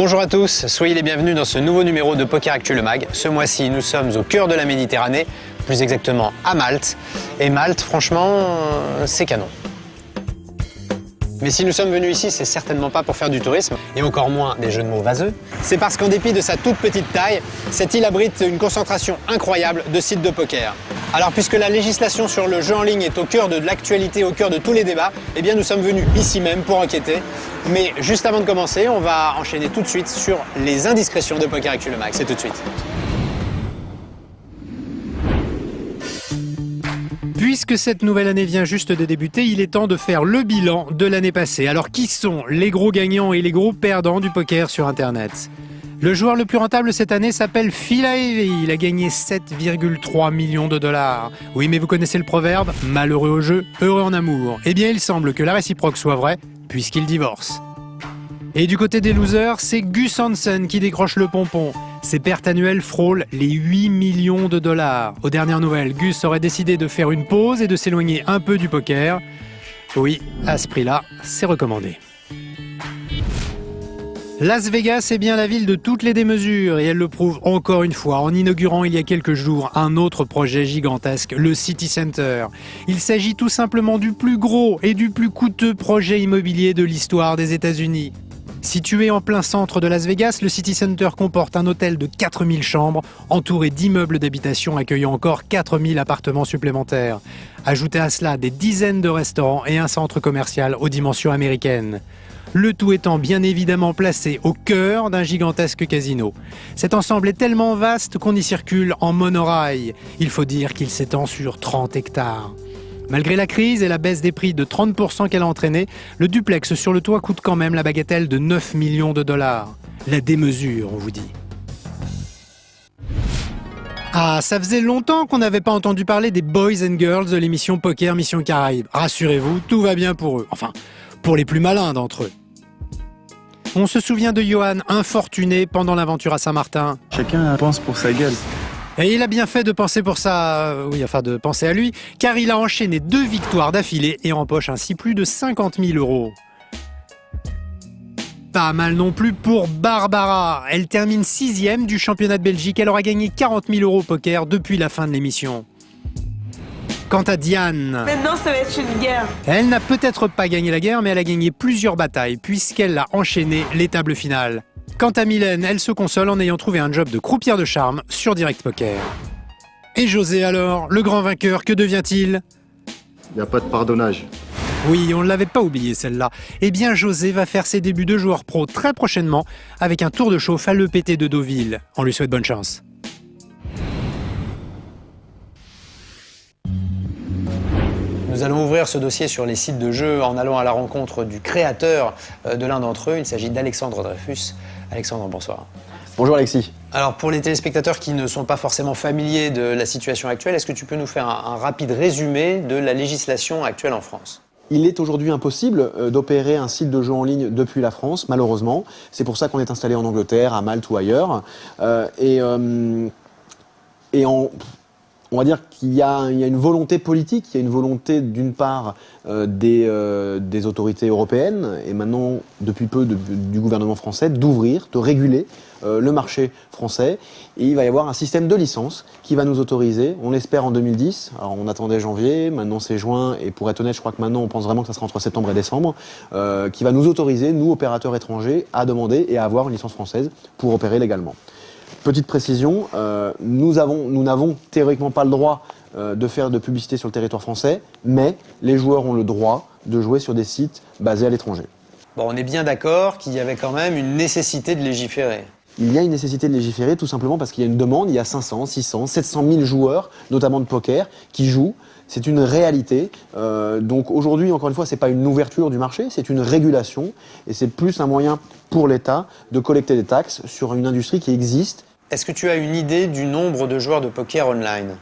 Bonjour à tous, soyez les bienvenus dans ce nouveau numéro de Poker Actu le Mag. Ce mois-ci, nous sommes au cœur de la Méditerranée, plus exactement à Malte. Et Malte, franchement, c'est canon. Mais si nous sommes venus ici, c'est certainement pas pour faire du tourisme, et encore moins des jeux de mots vaseux. C'est parce qu'en dépit de sa toute petite taille, cette île abrite une concentration incroyable de sites de poker. Alors puisque la législation sur le jeu en ligne est au cœur de l'actualité, au cœur de tous les débats, eh bien nous sommes venus ici même pour enquêter. Mais juste avant de commencer, on va enchaîner tout de suite sur les indiscrétions de Poker Actu le Mag. C'est tout de suite. Puisque cette nouvelle année vient juste de débuter, il est temps de faire le bilan de l'année passée. Alors qui sont les gros gagnants et les gros perdants du poker sur Internet ? Le joueur le plus rentable cette année s'appelle Phil Ivey. Il a gagné 7,3 millions de dollars. Oui, mais vous connaissez le proverbe « malheureux au jeu, heureux en amour ». Eh bien, il semble que la réciproque soit vraie, puisqu'il divorce. Et du côté des losers, c'est Gus Hansen qui décroche le pompon. Ses pertes annuelles frôlent les 8 millions de dollars. Aux dernières nouvelles, Gus aurait décidé de faire une pause et de s'éloigner un peu du poker. Oui, à ce prix-là, c'est recommandé. Las Vegas est bien la ville de toutes les démesures et elle le prouve encore une fois en inaugurant il y a quelques jours un autre projet gigantesque, le City Center. Il s'agit tout simplement du plus gros et du plus coûteux projet immobilier de l'histoire des États-Unis. Situé en plein centre de Las Vegas, le City Center comporte un hôtel de 4000 chambres, entouré d'immeubles d'habitation accueillant encore 4000 appartements supplémentaires. Ajoutez à cela des dizaines de restaurants et un centre commercial aux dimensions américaines. Le tout étant bien évidemment placé au cœur d'un gigantesque casino. Cet ensemble est tellement vaste qu'on y circule en monorail. Il faut dire qu'il s'étend sur 30 hectares. Malgré la crise et la baisse des prix de 30% qu'elle a entraîné, le duplex sur le toit coûte quand même la bagatelle de 9 millions de dollars. La démesure, on vous dit. Ah, ça faisait longtemps qu'on n'avait pas entendu parler des Boys and Girls de l'émission Poker Mission Caraïbes. Rassurez-vous, tout va bien pour eux. Enfin, pour les plus malins d'entre eux. On se souvient de Johan, infortuné pendant l'aventure à Saint-Martin. Chacun pense pour sa gueule. Et il a bien fait de penser pour ça, de penser à lui, car il a enchaîné 2 victoires d'affilée et empoche ainsi plus de 50 000 €. Pas mal non plus pour Barbara. Elle termine 6e du championnat de Belgique. Elle aura gagné 40 000 € au poker depuis la fin de l'émission. Quant à Diane, maintenant ça va être une guerre. Elle n'a peut-être pas gagné la guerre, mais elle a gagné plusieurs batailles, puisqu'elle a enchaîné les tables finales. Quant à Mylène, elle se console en ayant trouvé un job de croupière de charme sur Direct Poker. Et José alors, le grand vainqueur, que devient-il ? Il n'y a pas de pardonnage. Oui, on ne l'avait pas oublié celle-là. Eh bien José va faire ses débuts de joueur pro très prochainement, avec un tour de chauffe à l'EPT de Deauville. On lui souhaite bonne chance. Nous allons ouvrir ce dossier sur les sites de jeux en allant à la rencontre du créateur de l'un d'entre eux. Il s'agit d'Alexandre Dreyfus. Alexandre, bonsoir. Bonjour Alexis. Alors pour les téléspectateurs qui ne sont pas forcément familiers de la situation actuelle, est-ce que tu peux nous faire un rapide résumé de la législation actuelle en France ? Il est aujourd'hui impossible d'opérer un site de jeu en ligne depuis la France, malheureusement. C'est pour ça qu'on est installé en Angleterre, à Malte ou ailleurs. On va dire qu'il y a une volonté politique, il y a une volonté d'une part des autorités européennes et maintenant depuis peu du gouvernement français d'ouvrir, de réguler le marché français. Et il va y avoir un système de licence qui va nous autoriser, on l'espère en 2010, alors on attendait janvier, maintenant c'est juin et pour être honnête je crois que maintenant on pense vraiment que ça sera entre septembre et décembre, qui va nous autoriser, nous opérateurs étrangers, à demander et à avoir une licence française pour opérer légalement. Petite précision, nous n'avons théoriquement pas le droit de faire de publicité sur le territoire français, mais les joueurs ont le droit de jouer sur des sites basés à l'étranger. Bon, on est bien d'accord qu'il y avait quand même une nécessité de légiférer. Il y a une nécessité de légiférer tout simplement parce qu'il y a une demande, il y a 500, 600, 700 000 joueurs, notamment de poker, qui jouent. C'est une réalité. Donc aujourd'hui, encore une fois, ce n'est pas une ouverture du marché, c'est une régulation et c'est plus un moyen pour l'État de collecter des taxes sur une industrie qui existe. Est-ce que tu as une idée du nombre de joueurs de poker online ?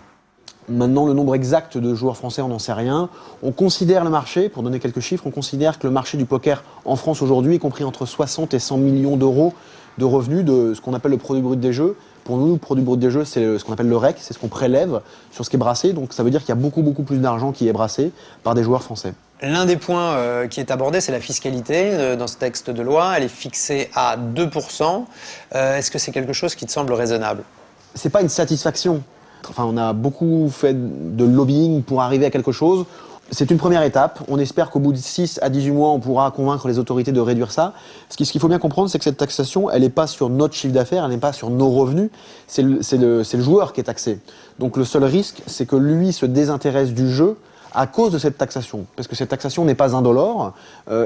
Maintenant, le nombre exact de joueurs français, on n'en sait rien. On considère le marché, pour donner quelques chiffres, on considère que le marché du poker en France aujourd'hui est compris entre 60 et 100 millions d'euros de revenus de ce qu'on appelle le produit brut des jeux. Pour nous, le produit brut des jeux, c'est ce qu'on appelle le REC, c'est ce qu'on prélève sur ce qui est brassé. Donc ça veut dire qu'il y a beaucoup plus d'argent qui est brassé par des joueurs français. L'un des points qui est abordé, c'est la fiscalité dans ce texte de loi. Elle est fixée à 2%. Est-ce que c'est quelque chose qui te semble raisonnable? C'est pas une satisfaction. Enfin, on a beaucoup fait de lobbying pour arriver à quelque chose. C'est une première étape. On espère qu'au bout de 6 à 18 mois, on pourra convaincre les autorités de réduire ça. Ce qu'il faut bien comprendre, c'est que cette taxation, elle n'est pas sur notre chiffre d'affaires, elle n'est pas sur nos revenus. C'est le joueur qui est taxé. Donc le seul risque, c'est que lui se désintéresse du jeu à cause de cette taxation. Parce que cette taxation n'est pas indolore.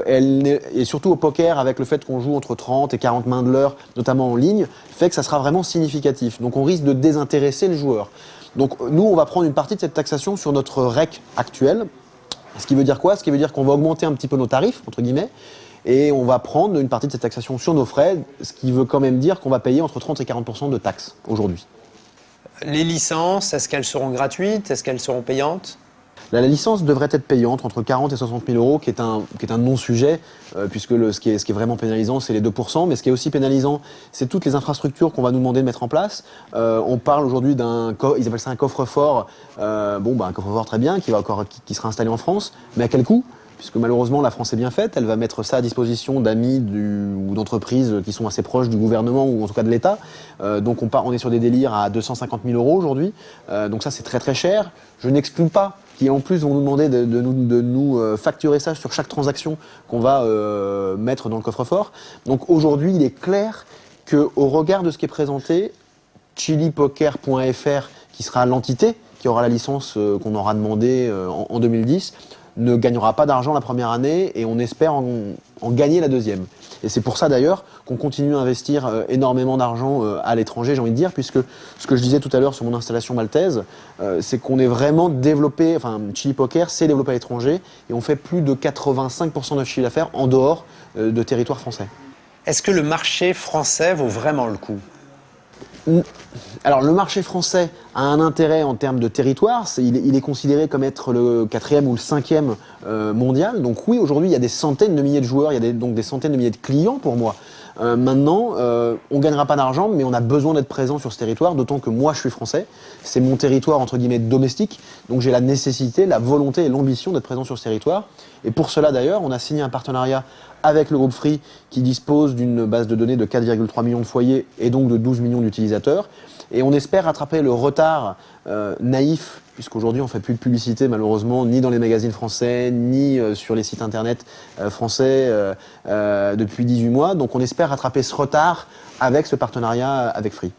Et surtout au poker, avec le fait qu'on joue entre 30 et 40 mains de l'heure, notamment en ligne, fait que ça sera vraiment significatif. Donc on risque de désintéresser le joueur. Donc nous, on va prendre une partie de cette taxation sur notre REC actuel. Ce qui veut dire quoi? Ce qui veut dire qu'on va augmenter un petit peu nos tarifs, entre guillemets, et on va prendre une partie de cette taxation sur nos frais, ce qui veut quand même dire qu'on va payer entre 30 et 40% de taxes aujourd'hui. Les licences, est-ce qu'elles seront gratuites? Est-ce qu'elles seront payantes? La licence devrait être payante entre 40 et 60 000 euros, qui est un non-sujet, puisque ce qui est vraiment pénalisant, c'est les 2%. Mais ce qui est aussi pénalisant, c'est toutes les infrastructures qu'on va nous demander de mettre en place. On parle aujourd'hui ils appellent ça un coffre-fort. Un coffre-fort très bien, qui sera installé en France. Mais à quel coût? Puisque malheureusement, la France est bien faite. Elle va mettre ça à disposition d'amis ou d'entreprises qui sont assez proches du gouvernement ou en tout cas de l'État. Donc on est sur des délires à 250 000 euros aujourd'hui. Donc ça, c'est très très cher. Je n'exclus pas qui en plus vont nous demander de nous facturer ça sur chaque transaction qu'on va mettre dans le coffre-fort. Donc aujourd'hui, il est clair qu'au regard de ce qui est présenté, chilipoker.fr, qui sera l'entité qui aura la licence qu'on aura demandée en 2010, ne gagnera pas d'argent la première année et on espère en gagner la deuxième. Et c'est pour ça d'ailleurs qu'on continue à investir énormément d'argent à l'étranger, j'ai envie de dire, puisque ce que je disais tout à l'heure sur mon installation maltaise, c'est qu'on est vraiment développé, enfin Chili Poker s'est développé à l'étranger et on fait plus de 85% de chiffre d'affaires en dehors de territoire français. Est-ce que le marché français vaut vraiment le coup? Alors le marché français a un intérêt en termes de territoire, il est considéré comme être le 4e ou le 5e mondial. Donc oui, aujourd'hui il y a des centaines de milliers de joueurs, il y a donc des centaines de milliers de clients pour moi. Maintenant, on ne gagnera pas d'argent, mais on a besoin d'être présent sur ce territoire, d'autant que moi je suis français, c'est mon territoire entre guillemets domestique, donc j'ai la nécessité, la volonté et l'ambition d'être présent sur ce territoire. Et pour cela d'ailleurs, on a signé un partenariat avec le groupe Free qui dispose d'une base de données de 4,3 millions de foyers et donc de 12 millions d'utilisateurs. Et on espère rattraper le retard naïf, puisqu'aujourd'hui on ne fait plus de publicité malheureusement, ni dans les magazines français, ni sur les sites internet français depuis 18 mois. Donc on espère rattraper ce retard avec ce partenariat avec Free.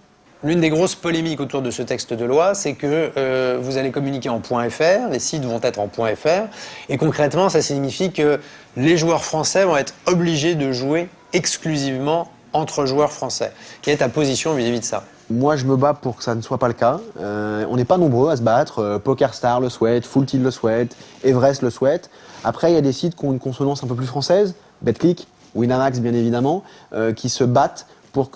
L'une des grosses polémiques autour de ce texte de loi, c'est que vous allez communiquer en .fr, les sites vont être en .fr, et concrètement, ça signifie que les joueurs français vont être obligés de jouer exclusivement entre joueurs français. Quelle est ta position vis-à-vis de ça? Moi, je me bats pour que ça ne soit pas le cas. On n'est pas nombreux à se battre. PokerStar le souhaite, Full Tilt le souhaite, Everest le souhaite. Après, il y a des sites qui ont une consonance un peu plus française, BetClick, Winamax bien évidemment, qui se battent pour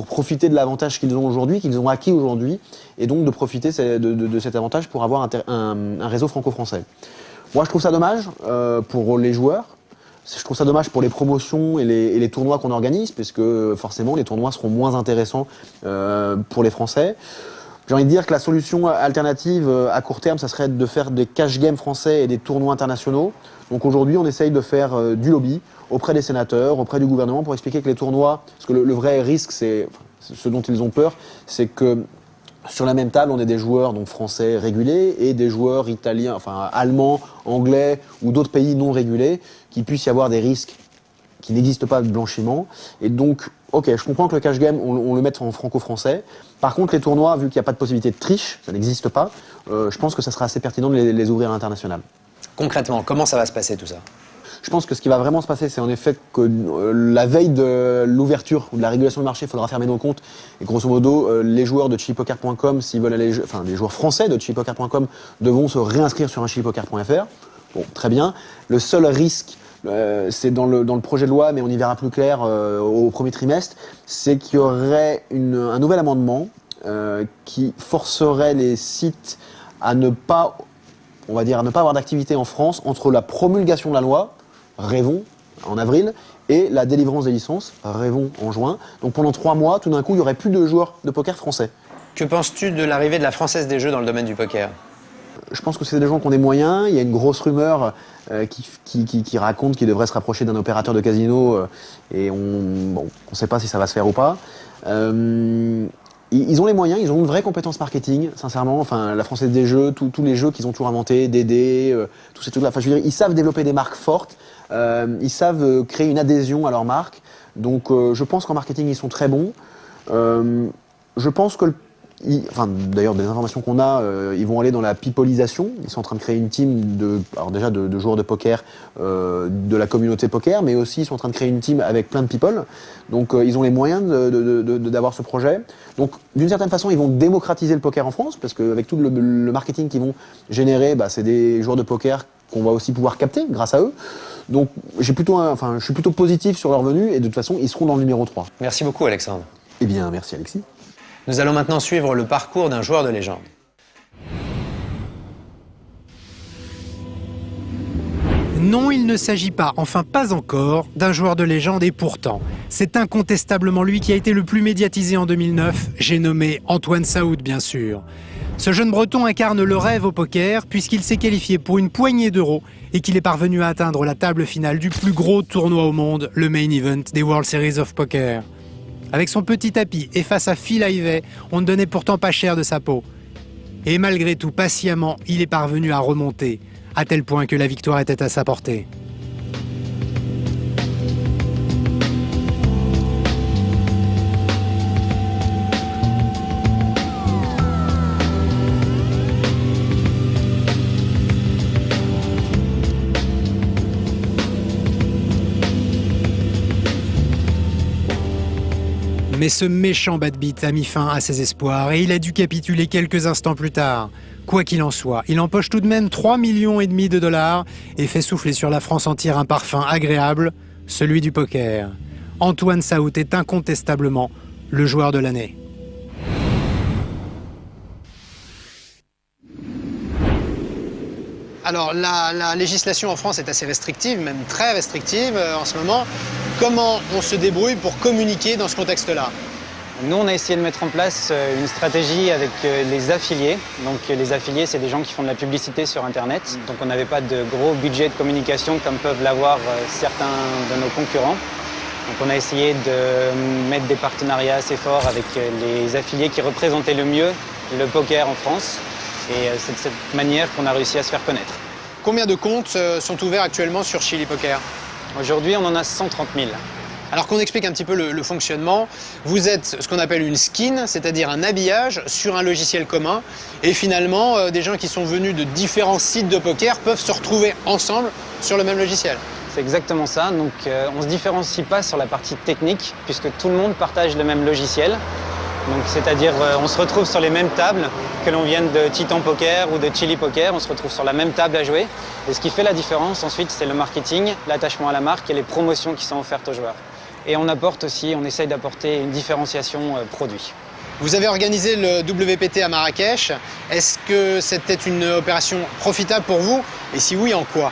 profiter de l'avantage qu'ils ont aujourd'hui, qu'ils ont acquis aujourd'hui, et donc de profiter de cet avantage pour avoir un réseau franco-français. Moi, je trouve ça dommage pour les joueurs. Je trouve ça dommage pour les promotions et les tournois qu'on organise, puisque forcément les tournois seront moins intéressants pour les Français. J'ai envie de dire que la solution alternative à court terme, ça serait de faire des cash games français et des tournois internationaux. Donc aujourd'hui, on essaye de faire du lobby auprès des sénateurs, auprès du gouvernement, pour expliquer que les tournois, parce que le vrai risque, c'est ce dont ils ont peur, c'est que sur la même table, on ait des joueurs donc français régulés et des joueurs italiens, enfin allemands, anglais ou d'autres pays non régulés, qu'il puisse y avoir des risques qui n'existent pas de blanchiment. Et donc, ok, je comprends que le cash game, on le mette en franco-français. Par contre, les tournois, vu qu'il n'y a pas de possibilité de triche, ça n'existe pas, je pense que ça sera assez pertinent de les ouvrir à l'international. Concrètement, comment ça va se passer tout ça? Je pense que ce qui va vraiment se passer, c'est en effet que la veille de l'ouverture ou de la régulation du marché, il faudra fermer nos comptes. Et grosso modo, les joueurs de chilipoker.com, s'ils veulent aller, enfin les joueurs français de chilipoker.com devront se réinscrire sur un chilipoker.fr. Bon, très bien. Le seul risque, c'est dans le projet de loi, mais on y verra plus clair au premier trimestre, c'est qu'il y aurait un nouvel amendement qui forcerait les sites à ne pas, on va dire, à ne pas avoir d'activité en France entre la promulgation de la loi, rêvons, en avril, et la délivrance des licences, rêvons, en juin. Donc pendant 3 mois, tout d'un coup, il n'y aurait plus de joueurs de poker français. Que penses-tu de l'arrivée de la Française des Jeux dans le domaine du poker? Je pense que c'est des gens qui ont des moyens. Il y a une grosse rumeur qui raconte qu'ils devraient se rapprocher d'un opérateur de casino et on ne sait pas si ça va se faire ou pas. Ils ont les moyens, ils ont une vraie compétence marketing, sincèrement. Enfin, la Française des Jeux, tous les jeux qu'ils ont toujours inventés, Dédé, tous ces trucs-là. Enfin, je veux dire, ils savent développer des marques fortes, ils savent créer une adhésion à leur marque. Donc, je pense qu'en marketing, ils sont très bons. Je pense que d'ailleurs, des informations qu'on a, ils vont aller dans la peopleisation. Ils sont en train de créer une team de joueurs de poker de la communauté poker, mais aussi ils sont en train de créer une team avec plein de people. Donc ils ont les moyens d'avoir ce projet. Donc d'une certaine façon, ils vont démocratiser le poker en France, parce qu'avec tout le marketing qu'ils vont générer, c'est des joueurs de poker qu'on va aussi pouvoir capter grâce à eux. Donc je suis plutôt positif sur leur venue, et de toute façon, ils seront dans le numéro 3. Merci beaucoup, Alexandre. Eh bien, merci Alexis. Nous allons maintenant suivre le parcours d'un joueur de légende. Non, il ne s'agit pas, enfin pas encore, d'un joueur de légende, et pourtant, c'est incontestablement lui qui a été le plus médiatisé en 2009, j'ai nommé Antoine Saoud bien sûr. Ce jeune breton incarne le rêve au poker puisqu'il s'est qualifié pour une poignée d'euros et qu'il est parvenu à atteindre la table finale du plus gros tournoi au monde, le Main Event des World Series of Poker. Avec son petit tapis et face à Phil Ivey, on ne donnait pourtant pas cher de sa peau. Et malgré tout, patiemment, il est parvenu à remonter, à tel point que la victoire était à sa portée. Mais ce méchant bad beat a mis fin à ses espoirs et il a dû capituler quelques instants plus tard. Quoi qu'il en soit, il empoche tout de même 3,5 millions de dollars et fait souffler sur la France entière un parfum agréable, celui du poker. Antoine Saoud est incontestablement le joueur de l'année. Alors la législation en France est assez restrictive, même très restrictive en ce moment. Comment on se débrouille pour communiquer dans ce contexte-là? Nous, on a essayé de mettre en place une stratégie avec les affiliés. Donc les affiliés, c'est des gens qui font de la publicité sur Internet. Donc on n'avait pas de gros budget de communication comme peuvent l'avoir certains de nos concurrents. Donc on a essayé de mettre des partenariats assez forts avec les affiliés qui représentaient le mieux le poker en France. Et c'est de cette manière qu'on a réussi à se faire connaître. Combien de comptes sont ouverts actuellement sur Chili Poker? Aujourd'hui, on en a 130 000. Alors qu'on explique un petit peu le fonctionnement, vous êtes ce qu'on appelle une skin, c'est-à-dire un habillage sur un logiciel commun. Et finalement, des gens qui sont venus de différents sites de poker peuvent se retrouver ensemble sur le même logiciel. C'est exactement ça. Donc on ne se différencie pas sur la partie technique, puisque tout le monde partage le même logiciel. Donc c'est-à-dire on se retrouve sur les mêmes tables, que l'on vienne de Titan Poker ou de Chili Poker, on se retrouve sur la même table à jouer. Et ce qui fait la différence ensuite, c'est le marketing, l'attachement à la marque et les promotions qui sont offertes aux joueurs. Et on essaye d'apporter une différenciation produit. Vous avez organisé le WPT à Marrakech. Est-ce que c'était une opération profitable pour vous? Et si oui, en quoi?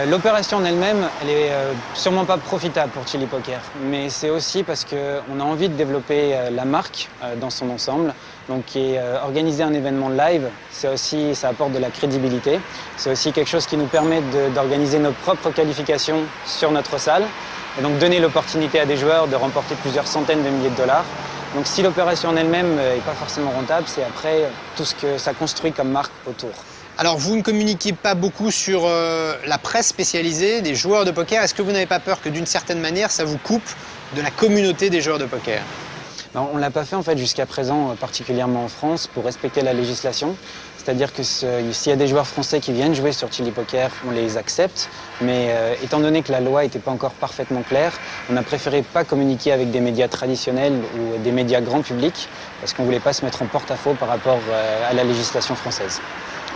L'opération en elle-même, elle est sûrement pas profitable pour Chili Poker, mais c'est aussi parce qu'on a envie de développer la marque dans son ensemble. Donc organiser un événement live, ça apporte de la crédibilité. C'est aussi quelque chose qui nous permet d'organiser nos propres qualifications sur notre salle et donc donner l'opportunité à des joueurs de remporter plusieurs centaines de milliers de dollars. Donc si l'opération en elle-même n'est pas forcément rentable, c'est après tout ce que ça construit comme marque autour. Alors vous ne communiquez pas beaucoup sur la presse spécialisée des joueurs de poker. Est-ce que vous n'avez pas peur que d'une certaine manière ça vous coupe de la communauté des joueurs de poker? Non, on ne l'a pas fait en fait jusqu'à présent, particulièrement en France, pour respecter la législation. C'est-à-dire que s'il y a des joueurs français qui viennent jouer sur Chili Poker, on les accepte. Mais étant donné que la loi n'était pas encore parfaitement claire, on a préféré pas communiquer avec des médias traditionnels ou des médias grand public, parce qu'on ne voulait pas se mettre en porte-à-faux par rapport à la législation française.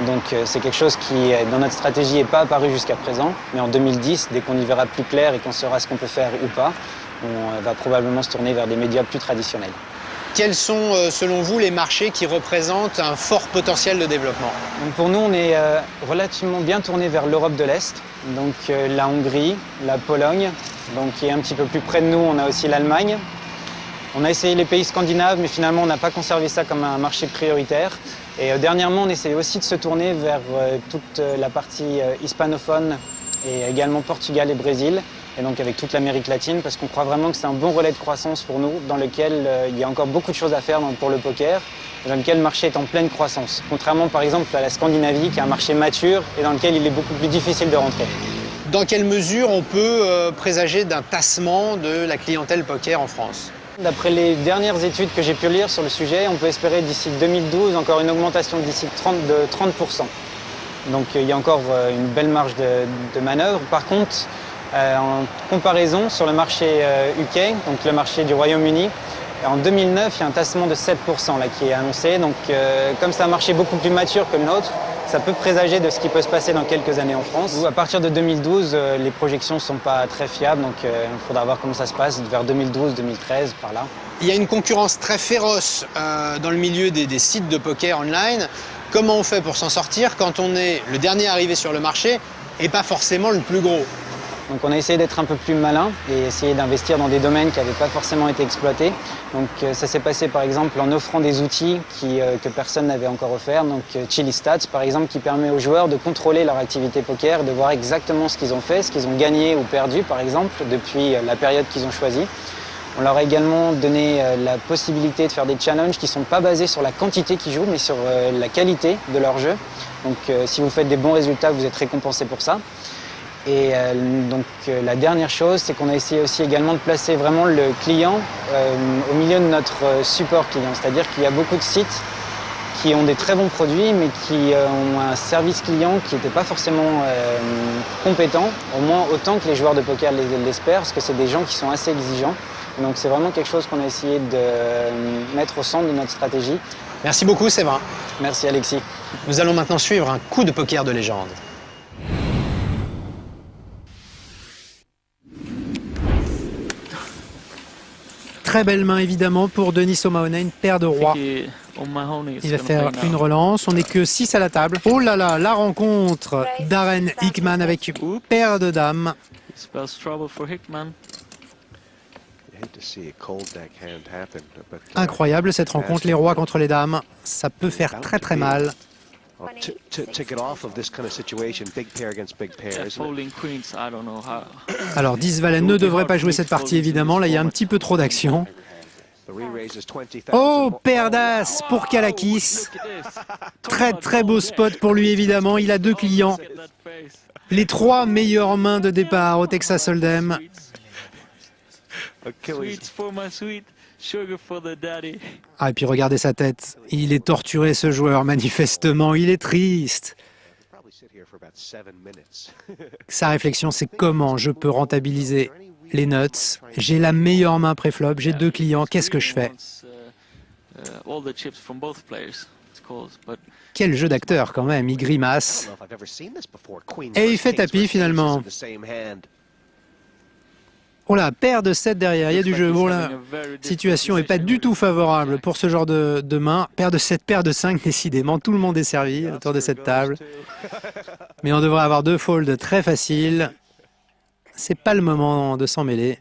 Donc c'est quelque chose qui, dans notre stratégie, n'est pas apparu jusqu'à présent. Mais en 2010, dès qu'on y verra plus clair et qu'on saura ce qu'on peut faire ou pas, on va probablement se tourner vers des médias plus traditionnels. Quels sont, selon vous, les marchés qui représentent un fort potentiel de développement? Donc pour nous, on est relativement bien tourné vers l'Europe de l'Est. Donc la Hongrie, la Pologne, donc qui est un petit peu plus près de nous, on a aussi l'Allemagne. On a essayé les pays scandinaves, mais finalement, on n'a pas conservé ça comme un marché prioritaire. Et dernièrement, on essaie aussi de se tourner vers toute la partie hispanophone et également Portugal et Brésil, et donc avec toute l'Amérique latine, parce qu'on croit vraiment que c'est un bon relais de croissance pour nous, dans lequel il y a encore beaucoup de choses à faire pour le poker, et dans lequel le marché est en pleine croissance. Contrairement par exemple à la Scandinavie, qui est un marché mature et dans lequel il est beaucoup plus difficile de rentrer. Dans quelle mesure on peut présager d'un tassement de la clientèle poker en France? D'après les dernières études que j'ai pu lire sur le sujet, on peut espérer d'ici 2012 encore une augmentation de 30%. Donc il y a encore une belle marge de manœuvre. Par contre, en comparaison sur le marché UK, donc le marché du Royaume-Uni, en 2009, il y a un tassement de 7% là, qui est annoncé. Donc comme c'est un marché beaucoup plus mature que le nôtre, ça peut présager de ce qui peut se passer dans quelques années en France. À partir de 2012, les projections ne sont pas très fiables, donc il faudra voir comment ça se passe vers 2012-2013, par là. Il y a une concurrence très féroce dans le milieu des sites de poker online. Comment on fait pour s'en sortir quand on est le dernier arrivé sur le marché et pas forcément le plus gros? Donc on a essayé d'être un peu plus malin et essayer d'investir dans des domaines qui n'avaient pas forcément été exploités. Donc ça s'est passé par exemple en offrant des outils que personne n'avait encore offert. Donc Chili Stats par exemple, qui permet aux joueurs de contrôler leur activité poker, de voir exactement ce qu'ils ont fait, ce qu'ils ont gagné ou perdu par exemple depuis la période qu'ils ont choisie. On leur a également donné la possibilité de faire des challenges qui ne sont pas basés sur la quantité qu'ils jouent mais sur la qualité de leur jeu. Donc si vous faites des bons résultats, vous êtes récompensé pour ça. Et la dernière chose, c'est qu'on a essayé aussi également de placer vraiment le client au milieu de notre support client. C'est-à-dire qu'il y a beaucoup de sites qui ont des très bons produits, mais qui ont un service client qui n'était pas forcément compétent, au moins autant que les joueurs de poker l'espèrent, parce que c'est des gens qui sont assez exigeants. Donc c'est vraiment quelque chose qu'on a essayé de mettre au centre de notre stratégie. Merci beaucoup Séverin. Merci Alexis. Nous allons maintenant suivre un coup de poker de légende. Très belle main évidemment pour Denis O'Mahony, une paire de rois. Il va faire une relance, on n'est que 6 à la table. Oh là là, la rencontre Darren Hickman avec paire de dames. Incroyable cette rencontre, les rois contre les dames, ça peut faire très très mal. Alors 10 valets ne devrait pas jouer cette partie évidemment, là il y a un petit peu trop d'action. Oh, paire d'as pour Kalakis. Très très beau spot pour lui évidemment, il a 2 clients. Les 3 meilleures mains de départ au Texas Hold'em. Ah, et puis regardez sa tête. Il est torturé ce joueur, manifestement. Il est triste. Sa réflexion, c'est comment je peux rentabiliser les nuts. J'ai la meilleure main pré-flop, j'ai 2 clients, qu'est-ce que je fais? Quel jeu d'acteur quand même, il grimace. Et il fait tapis finalement. Oh là, paire de 7 derrière, il y a du jeu. Bon là, situation n'est pas du tout favorable pour ce genre de main. Paire de 7, paire de 5, décidément, tout le monde est servi autour de cette table. Mais on devrait avoir 2 folds très faciles. C'est pas le moment de s'en mêler.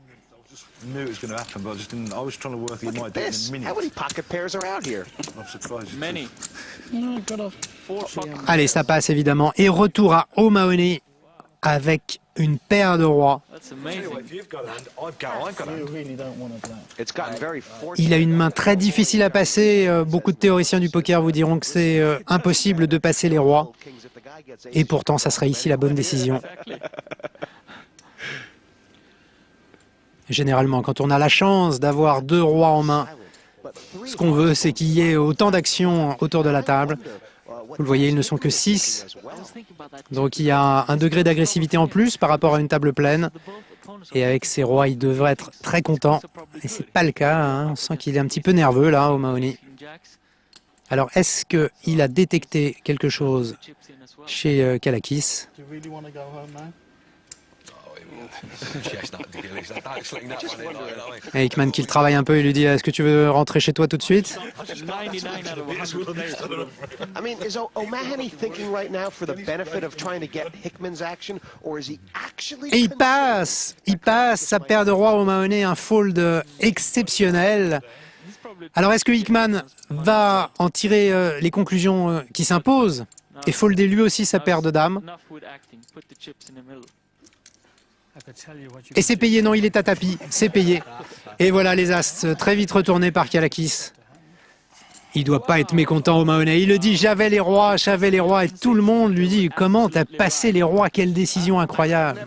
Allez, ça passe évidemment. Et retour à O'Mahony avec une paire de rois. Il a une main très difficile à passer. Beaucoup de théoriciens du poker vous diront que c'est impossible de passer les rois. Et pourtant, ça serait ici la bonne décision. Généralement, quand on a la chance d'avoir 2 rois en main, ce qu'on veut, c'est qu'il y ait autant d'actions autour de la table. Vous le voyez, ils ne sont que 6. Donc il y a un degré d'agressivité en plus par rapport à une table pleine. Et avec ces rois, il devrait être très content. Et c'est pas le cas, hein. On sent qu'il est un petit peu nerveux là, O'Mahony. Alors, est-ce qu'il a détecté quelque chose chez Kalakis? Et Hickman qui le travaille un peu, il lui dit: est-ce que tu veux rentrer chez toi tout de suite? Et il passe sa paire de rois. O'Mahony, un fold exceptionnel. Alors est-ce que Hickman va en tirer les conclusions qui s'imposent et folder lui aussi sa paire de dames? Et c'est payé, non, il est à tapis, c'est payé. Et voilà les as très vite retournés par Kalakis. Il doit pas être mécontent O'Mahony. Il le dit, j'avais les rois, et tout le monde lui dit, comment t'as passé les rois, quelle décision incroyable.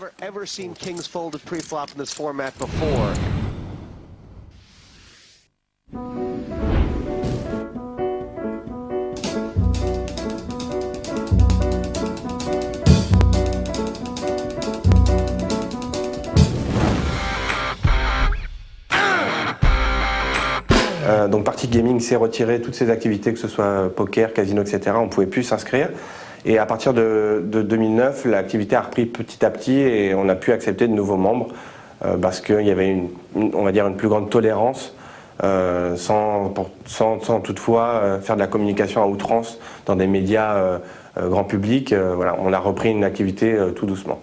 Donc Party Gaming s'est retiré toutes ses activités, que ce soit poker, casino, etc. On ne pouvait plus s'inscrire. Et à partir de 2009, l'activité a repris petit à petit et on a pu accepter de nouveaux membres parce qu'il y avait on va dire une plus grande tolérance sans toutefois faire de la communication à outrance dans des médias grand public. Voilà, on a repris une activité tout doucement.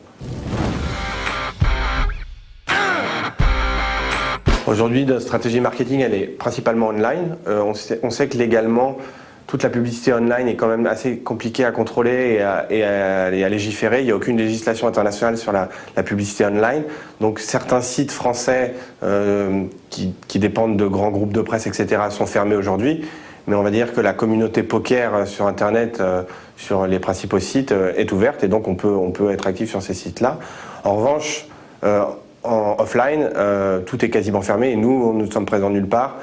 Aujourd'hui, notre stratégie marketing, elle est principalement online. On sait que légalement, toute la publicité online est quand même assez compliquée à contrôler et à légiférer. Il n'y a aucune législation internationale sur la publicité online. Donc certains sites français qui dépendent de grands groupes de presse, etc., sont fermés aujourd'hui. Mais on va dire que la communauté poker sur Internet, sur les principaux sites, est ouverte et donc on peut être actif sur ces sites-là. En revanche, en offline, tout est quasiment fermé et nous ne sommes présents nulle part.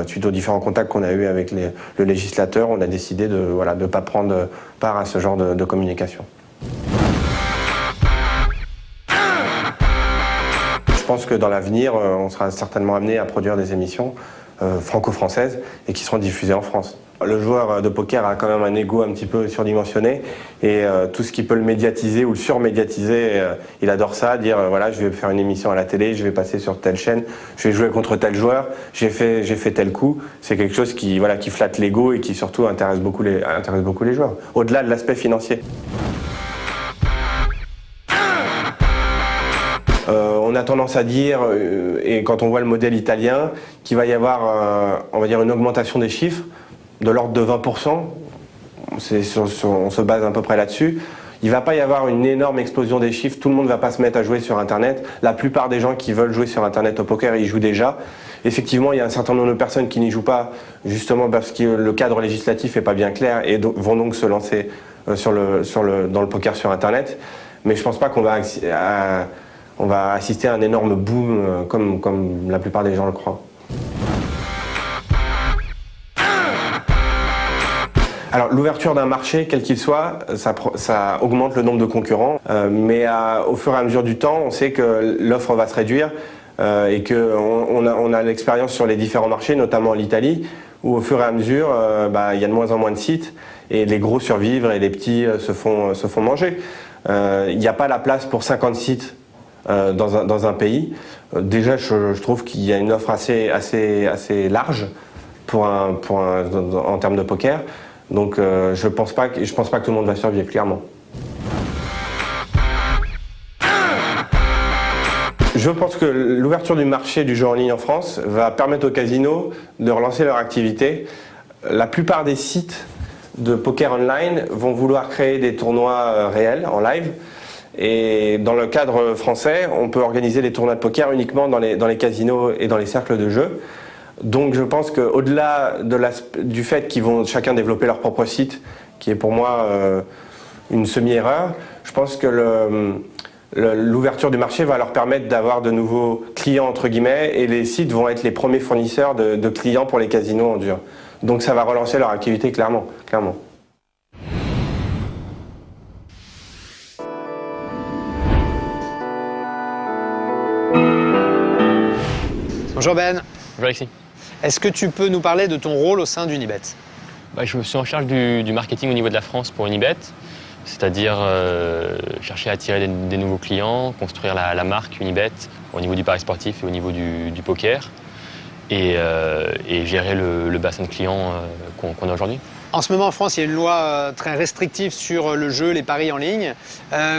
Suite aux différents contacts qu'on a eus avec le législateur, on a décidé de ne pas prendre part à ce genre de communication. Je pense que dans l'avenir, on sera certainement amené à produire des émissions franco-françaises et qui seront diffusées en France. Le joueur de poker a quand même un ego un petit peu surdimensionné et tout ce qui peut le médiatiser ou le surmédiatiser, il adore ça, dire voilà, je vais faire une émission à la télé, je vais passer sur telle chaîne, je vais jouer contre tel joueur, j'ai fait tel coup. C'est quelque chose qui flatte l'ego et qui surtout intéresse beaucoup les joueurs, au-delà de l'aspect financier. On a tendance à dire, et quand on voit le modèle italien, qu'il va y avoir on va dire une augmentation des chiffres de l'ordre de 20%, on se base à peu près là-dessus. Il ne va pas y avoir une énorme explosion des chiffres, tout le monde ne va pas se mettre à jouer sur Internet. La plupart des gens qui veulent jouer sur Internet au poker, ils jouent déjà. Effectivement, il y a un certain nombre de personnes qui n'y jouent pas, justement parce que le cadre législatif n'est pas bien clair et vont donc se lancer dans le poker sur Internet. Mais je ne pense pas qu'on va assister à un énorme boom comme la plupart des gens le croient. Alors l'ouverture d'un marché, quel qu'il soit, ça augmente le nombre de concurrents, mais au fur et à mesure du temps, on sait que l'offre va se réduire et qu'on a l'expérience sur les différents marchés, notamment l'Italie, où au fur et à mesure, il y a de moins en moins de sites et les gros survivent et les petits se font manger. Il n'y a pas la place pour 50 sites dans un pays. Déjà, je trouve qu'il y a une offre assez large en termes de poker. Donc je pense pas que tout le monde va survivre, clairement. Je pense que l'ouverture du marché du jeu en ligne en France va permettre aux casinos de relancer leur activité. La plupart des sites de poker online vont vouloir créer des tournois réels, en live. Et dans le cadre français, on peut organiser des tournois de poker uniquement dans les casinos et dans les cercles de jeu. Donc je pense qu'au-delà du fait qu'ils vont chacun développer leur propre site, qui est pour moi une semi-erreur, je pense que l'ouverture du marché va leur permettre d'avoir de nouveaux clients entre guillemets et les sites vont être les premiers fournisseurs de clients pour les casinos en dur. Donc ça va relancer leur activité clairement. Bonjour Ben. Bonjour Alexis. Est-ce que tu peux nous parler de ton rôle au sein d'Unibet? Je suis en charge du marketing au niveau de la France pour Unibet, c'est-à-dire chercher à attirer des nouveaux clients, construire la marque Unibet au niveau du pari sportif et au niveau du poker et gérer le bassin de clients qu'on a aujourd'hui. En ce moment en France, il y a une loi très restrictive sur le jeu, les paris en ligne.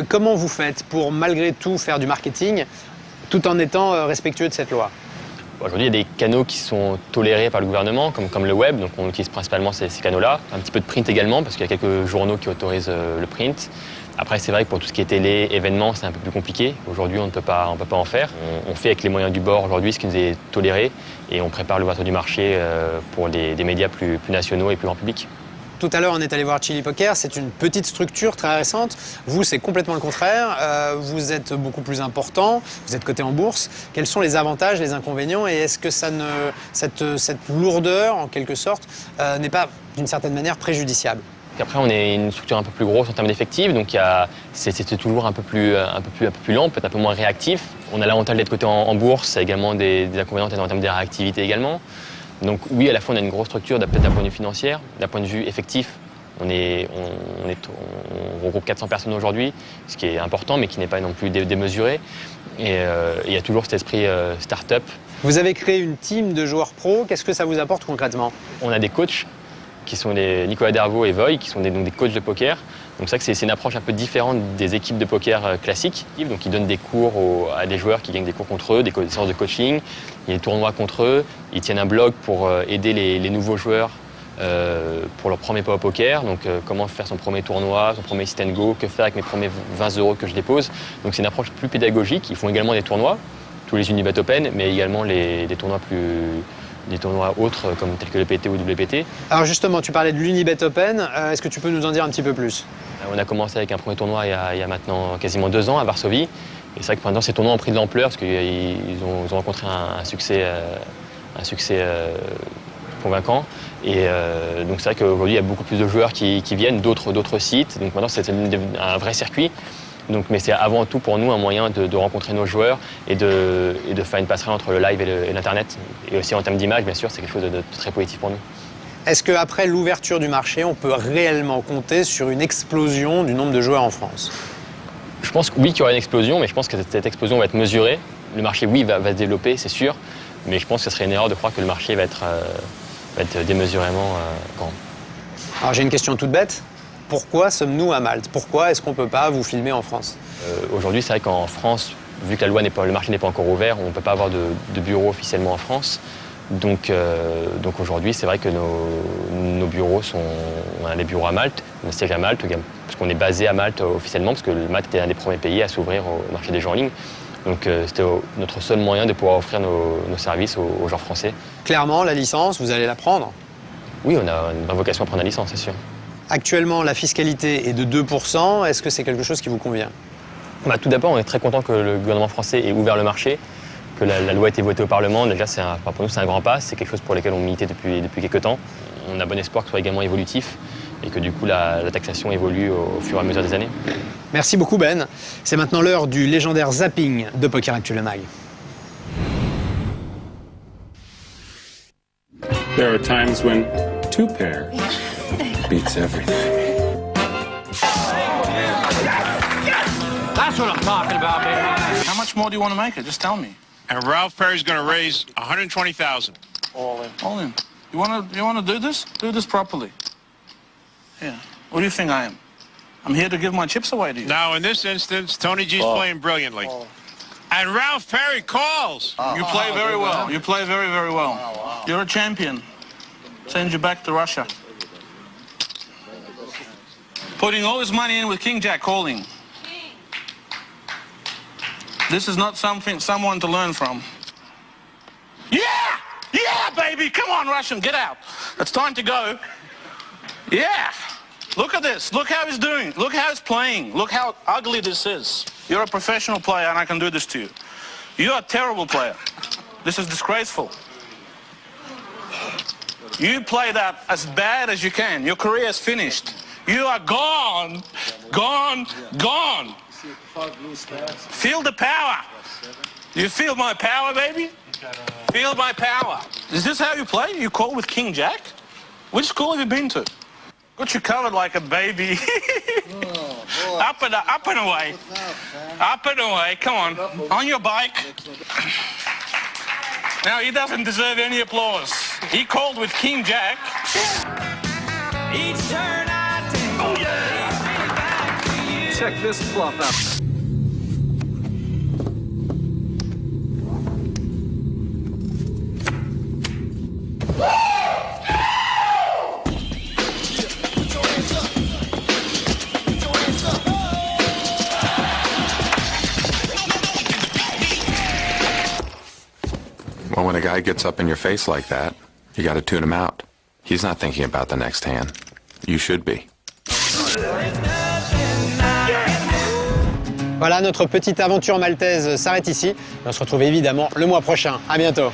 Comment vous faites pour malgré tout faire du marketing tout en étant respectueux de cette loi? Aujourd'hui, il y a des canaux qui sont tolérés par le gouvernement, comme le web, donc on utilise principalement ces canaux-là. Un petit peu de print également, parce qu'il y a quelques journaux qui autorisent le print. Après, c'est vrai que pour tout ce qui est télé, événements, c'est un peu plus compliqué. Aujourd'hui, on ne peut pas en faire. On fait avec les moyens du bord aujourd'hui ce qui nous est toléré, et on prépare l'ouverture du marché pour des médias plus nationaux et plus grand public. Tout à l'heure, on est allé voir Chili Poker, c'est une petite structure très récente. Vous, c'est complètement le contraire. Vous êtes beaucoup plus important, vous êtes coté en bourse. Quels sont les avantages, les inconvénients, et est-ce que cette lourdeur, en quelque sorte, n'est pas, d'une certaine manière, préjudiciable? Après, on est une structure un peu plus grosse en termes d'effectifs, donc c'est toujours un peu plus lent, peut-être un peu moins réactif. On a l'avantage d'être coté en bourse, ça a également des inconvénients en termes de réactivité également. Donc oui, à la fois on a une grosse structure, peut-être d'un point de vue financier, d'un point de vue effectif. On regroupe 400 personnes aujourd'hui, ce qui est important, mais qui n'est pas non plus démesuré. Et il y a toujours cet esprit start-up. Vous avez créé une team de joueurs pros, qu'est-ce que ça vous apporte concrètement? On a des coachs, qui sont Nicolas Dervaux et Voy, qui sont donc des coachs de poker. Donc c'est une approche un peu différente des équipes de poker classiques. Donc ils donnent des cours à des joueurs qui gagnent des cours contre eux, des séances de coaching, il y a des tournois contre eux, ils tiennent un blog pour aider les nouveaux joueurs pour leur premier pas au poker, donc comment faire son premier tournoi, son premier sit and go, que faire avec mes premiers 20 € que je dépose. Donc c'est une approche plus pédagogique. Ils font également des tournois, tous les Unibet Open, mais également des tournois autres comme tels que le PT ou WPT. Alors justement, tu parlais de l'Unibet Open, est-ce que tu peux nous en dire un petit peu plus? On a commencé avec un premier tournoi il y a maintenant quasiment 2 ans à Varsovie. Et c'est vrai que maintenant ces tournois ont pris de l'ampleur parce qu'ils ont rencontré un succès convaincant. Et donc c'est vrai qu'aujourd'hui il y a beaucoup plus de joueurs qui viennent, d'autres sites. Donc maintenant c'est un vrai circuit. Donc, mais c'est avant tout pour nous un moyen de rencontrer nos joueurs et de faire une passerelle entre le live et l'Internet. Et aussi en termes d'image, bien sûr, c'est quelque chose de très positif pour nous. Est-ce qu'après l'ouverture du marché, on peut réellement compter sur une explosion du nombre de joueurs en France? Je pense que oui, qu'il y aura une explosion, mais je pense que cette explosion va être mesurée. Le marché, oui, va se développer, c'est sûr, mais je pense que ce serait une erreur de croire que le marché va être démesurément grand. Alors j'ai une question toute bête. Pourquoi sommes-nous à Malte? Pourquoi est-ce qu'on ne peut pas vous filmer en France? Aujourd'hui, c'est vrai qu'en France, vu que le marché n'est pas encore ouvert, on ne peut pas avoir de bureau officiellement en France. Donc aujourd'hui, c'est vrai que nos bureaux on a des bureaux à Malte, on a siège à Malte, parce qu'on est basé à Malte officiellement, parce que Malte était un des premiers pays à s'ouvrir au marché des jeux en ligne. Donc c'était notre seul moyen de pouvoir offrir nos services aux joueurs français. Clairement, la licence, vous allez la prendre? Oui, on a une vocation à prendre la licence, c'est sûr. Actuellement, la fiscalité est de 2%. Est-ce que c'est quelque chose qui vous convient? Tout d'abord, on est très content que le gouvernement français ait ouvert le marché, que la loi ait été votée au Parlement. Déjà, pour nous, c'est un grand pas. C'est quelque chose pour lequel on militait depuis quelques temps. On a bon espoir que ce soit également évolutif et que du coup, la taxation évolue au fur et à mesure des années. Merci beaucoup, Ben. C'est maintenant l'heure du légendaire zapping de Poker Actu Le Mag. There are times when two pair beats everything. That's what I'm talking about, baby. How much more do you want to make it? Just tell me. And Ralph Perry's going to raise $120,000. All in. All in. You want to do this? Do this properly. Yeah. What do you think I am? I'm here to give my chips away to you. Now, in this instance, Tony G's playing brilliantly. And Ralph Perry calls. You play very well. You play very, very well. Wow. You're a champion. Send you back to Russia. Putting all his money in with King Jack calling. This is not someone to learn from. Yeah! Yeah, baby! Come on, Russian, get out. It's time to go. Yeah! Look at this. Look how he's doing. Look how he's playing. Look how ugly this is. You're a professional player and I can do this to you. You're a terrible player. This is disgraceful. You play that as bad as you can. Your career is finished. You are gone. Gone. Gone. Feel the power. You feel my power, baby? Feel my power. Is this how you play? You call with King Jack? Which school have you been to? Got you covered like a baby. Up and away. Up and away. Come on. On your bike. Now, he doesn't deserve any applause. He called with King Jack. Each turn I take. Oh, yeah. Check this bluff out. Well, when a guy gets up in your face like that, you got to tune him out. He's not thinking about the next hand. You should be. Voilà, notre petite aventure maltaise s'arrête ici. On se retrouve évidemment le mois prochain. À bientôt.